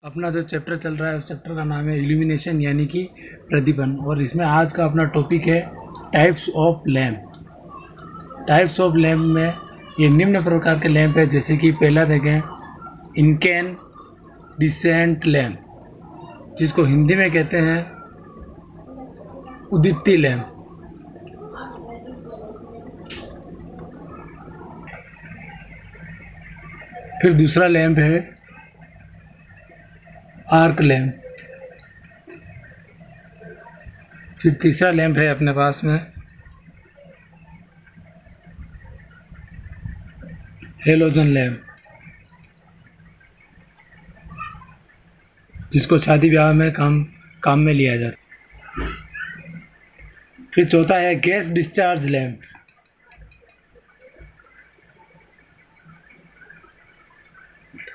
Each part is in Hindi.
अपना जो चैप्टर चल रहा है उस चैप्टर का नाम है इल्यूमिनेशन यानी कि प्रदीपन। और इसमें आज का अपना टॉपिक है types of lamp. Types of lamp में ये निम्न प्रकार के लैम्प है, जैसे कि पहला देखें इनकैंडिसेंट लैम्प, जिसको हिंदी में कहते हैं उदीप्ति लैम्प। फिर दूसरा लैम्प है आर्क लैम्प। फिर तीसरा लैंप है अपने पास में हेलोजन लैंप, जिसको शादी ब्याह में काम में लिया जाता है। फिर चौथा है गैस डिस्चार्ज लैंप।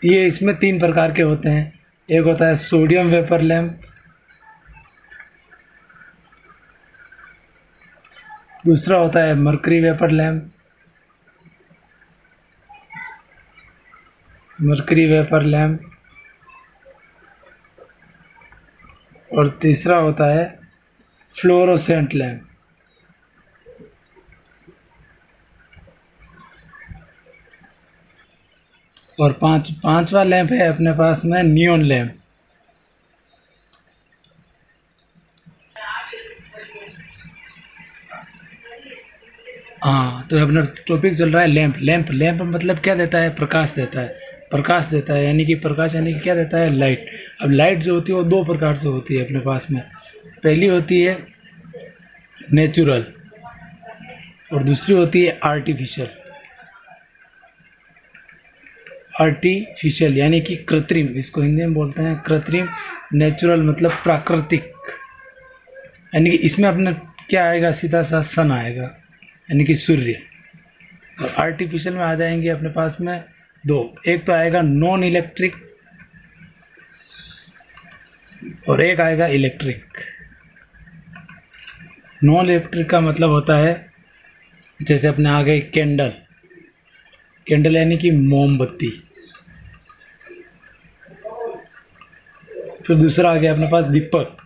ये इसमें 3 प्रकार के होते हैं। एक होता है सोडियम वेपर लैंप, दूसरा होता है मर्करी वेपर लैंप, और तीसरा होता है फ्लोरोसेंट लैंप। और पांचवा लैंप है अपने पास में नियॉन लैंप। हाँ, तो अपना टॉपिक चल रहा है लैंप मतलब क्या देता है? प्रकाश देता है यानी कि प्रकाश यानी कि क्या देता है? लाइट। अब लाइट जो होती है वो 2 प्रकार से होती है अपने पास में। पहली होती है नेचुरल और दूसरी होती है आर्टिफिशियल यानी कि कृत्रिम। इसको हिंदी में बोलते हैं कृत्रिम। नेचुरल मतलब प्राकृतिक, यानी कि इसमें अपना क्या आएगा? सीधा सा सन आएगा यानी कि सूर्य। और आर्टिफिशियल में आ जाएंगे अपने पास में 2। एक तो आएगा नॉन इलेक्ट्रिक और एक आएगा इलेक्ट्रिक। नॉन इलेक्ट्रिक का मतलब होता है जैसे अपने आ गए कैंडल यानी कि मोमबत्ती। फिर दूसरा आ गया अपने पास दीपक।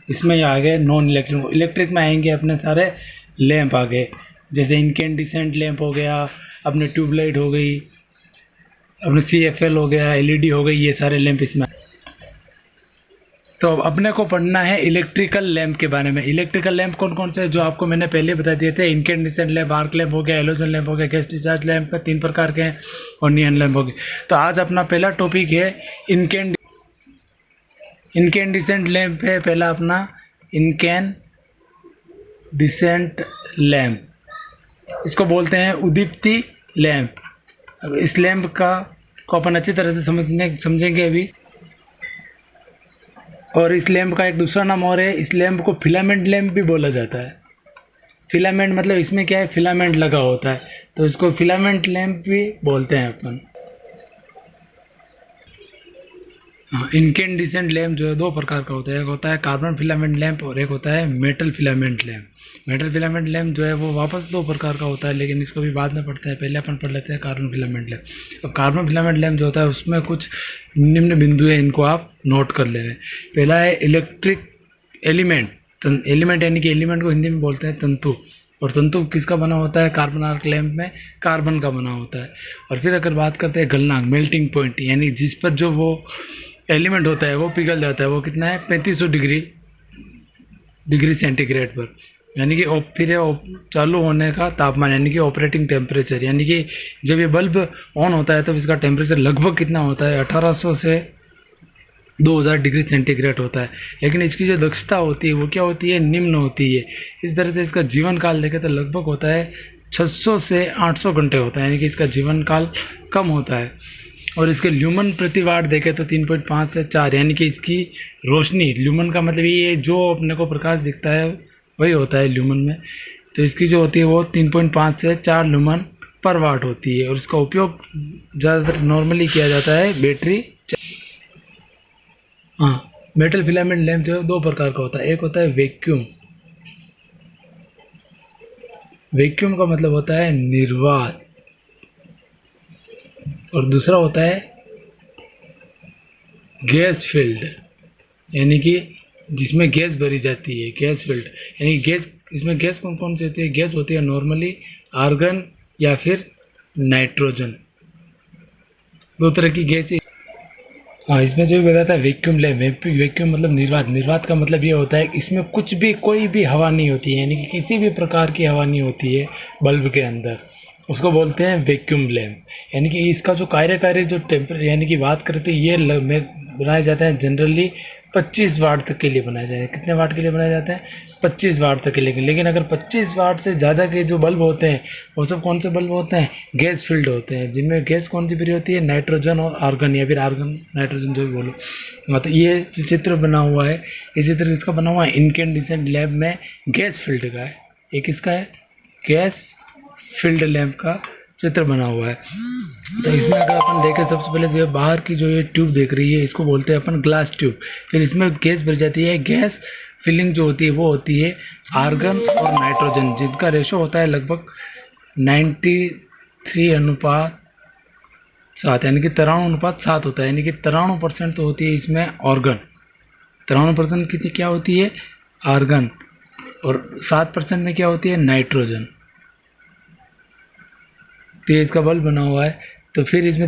इसमें ये आ गए नॉन इलेक्ट्रिक में आएंगे अपने सारे लैंप आ गए, जैसे इनकैंडिसेंट लैंप हो गया, अपने ट्यूबलाइट हो गई, अपने CFL हो गया, LED हो गई, ये सारे लैंप इसमें। तो अपने को पढ़ना है इलेक्ट्रिकल लैंप के बारे में। इलेक्ट्रिकल लैंप कौन कौन से, जो आपको मैंने पहले बता दिए थे। इनकैंडिसेंट लैंप, आर्क लैंप हो गया, हेलोजन लैंप हो गया, गैस डिस्चार्ज लैंप में 3 प्रकार के हैं, और नियॉन लैंप हो गए। तो आज अपना पहला टॉपिक है इनकैंडिसेंट लैंप है पहला अपना इनकैंडिसेंट लैंप। इसको बोलते हैं उदीप्ति लैंप। अब इस लैंप को अपन अच्छी तरह से समझेंगे अभी। और इस लैंप का एक दूसरा नाम और है, इस लैंप को फिलामेंट लैंप भी बोला जाता है। फिलामेंट मतलब इसमें क्या है? फिलामेंट लगा होता है, तो इसको फिलामेंट लैंप भी बोलते हैं अपन। हाँ, इनकैंडिसेंट लैंप जो है 2 प्रकार का होता है। एक होता है कार्बन फिलामेंट लैंप और एक होता है metal filament lamp. Metal filament lamp जो है वो वापस 2 प्रकार का होता है, लेकिन इसको भी बाद में पढ़ते हैं। पहले अपन पढ़ लेते हैं कार्बन फिलामेंट लैंप। अब कार्बन फिलामेंट लैंप जो होता है उसमें कुछ निम्न बिंदु है, इनको आप नोट कर लेंगे। पहला है इलेक्ट्रिक एलिमेंट यानी कि एलिमेंट को हिंदी में बोलते हैं तंतु। और तंतु किसका बना होता है? कार्बन आर्क लैंप में कार्बन का बना होता है। और फिर अगर बात करते हैं गलनांक, मेल्टिंग पॉइंट, यानी जिस पर जो वो एलिमेंट होता है वो पिघल जाता है, वो कितना है? 3500 डिग्री सेंटीग्रेड पर, यानी कि फिर चालू होने का तापमान यानी कि ऑपरेटिंग टेम्परेचर, यानी कि जब ये बल्ब ऑन होता है तब इसका टेम्परेचर लगभग कितना होता है? 1800 से 2000 डिग्री सेंटीग्रेड होता है। लेकिन इसकी जो दक्षता होती है वो क्या होती है? निम्न होती है। इस तरह से इसका जीवन काल देखें तो लगभग होता है 600 से 800 घंटे होता है, यानी कि इसका जीवन काल कम होता है। और इसके ल्यूमन प्रति वाट देखें तो 3.5 से 4, यानी कि इसकी रोशनी, ल्यूमन का मतलब ये जो अपने को प्रकाश दिखता है वही होता है ल्यूमन में। तो इसकी जो होती है वो 3.5 से 4 ल्यूमन पर वाट होती है। और इसका उपयोग ज़्यादातर नॉर्मली किया जाता है बैटरी। हाँ, मेटल फिलामेंट लैंप जो है 2 प्रकार का होता है। एक होता है वैक्यूम का मतलब होता है निर्वात, और दूसरा होता है गैस फील्ड, यानी कि जिसमें गैस भरी जाती है, गैस फील्ड यानी कि गैस, इसमें गैस कौन कौन सी होती है? गैस होती है नॉर्मली आर्गन या फिर नाइट्रोजन, दो तरह की गैस। हाँ, इसमें जो भी बताता है वैक्यूम लैब, वैक्यूम मतलब निर्वात, निर्वात का मतलब ये होता है कि इसमें कुछ भी कोई भी हवा नहीं होती है, यानी कि किसी भी प्रकार की हवा नहीं होती है बल्ब के अंदर, उसको बोलते हैं वैक्यूम लैम्प। यानी कि इसका जो कार्यकारी जो टेम्पर यानी कि बात करते हैं, ये में बनाए जाते हैं जनरली 25 वाट तक के लिए बनाए जाते हैं। कितने वाट के लिए बनाए जाते हैं? 25 वाट तक के लिए। लेकिन अगर 25 वाट से ज़्यादा के जो बल्ब होते हैं वो सब कौन से बल्ब होते हैं? गैस फील्ड होते हैं, जिनमें गैस कौन सी भरी होती है? नाइट्रोजन और आर्गन, या फिर आर्गन नाइट्रोजन जो भी बोलो। मतलब ये जो चित्र बना हुआ है, ये चित्र किसका बना हुआ है? इनकैंडिसेंट लैब में गैस फील्ड का है। ये किसका है? गैस फील्ड लैम्प का चित्र बना हुआ है। तो इसमें अगर अपन देखें, सबसे पहले जो बाहर की जो ये ट्यूब देख रही है, इसको बोलते हैं अपन ग्लास ट्यूब। फिर इसमें गैस भर जाती है, गैस फिलिंग जो होती है वो होती है आर्गन और नाइट्रोजन, जिनका रेशो होता है लगभग 93:7, यानी कि 93:7 होता है। यानी कि 93% तो होती है इसमें ऑर्गन, 93% कितनी क्या होती है? आर्गन, और 7% में क्या होती है? नाइट्रोजन। तो ये इसका बल्ब बना हुआ है। तो फिर इसमें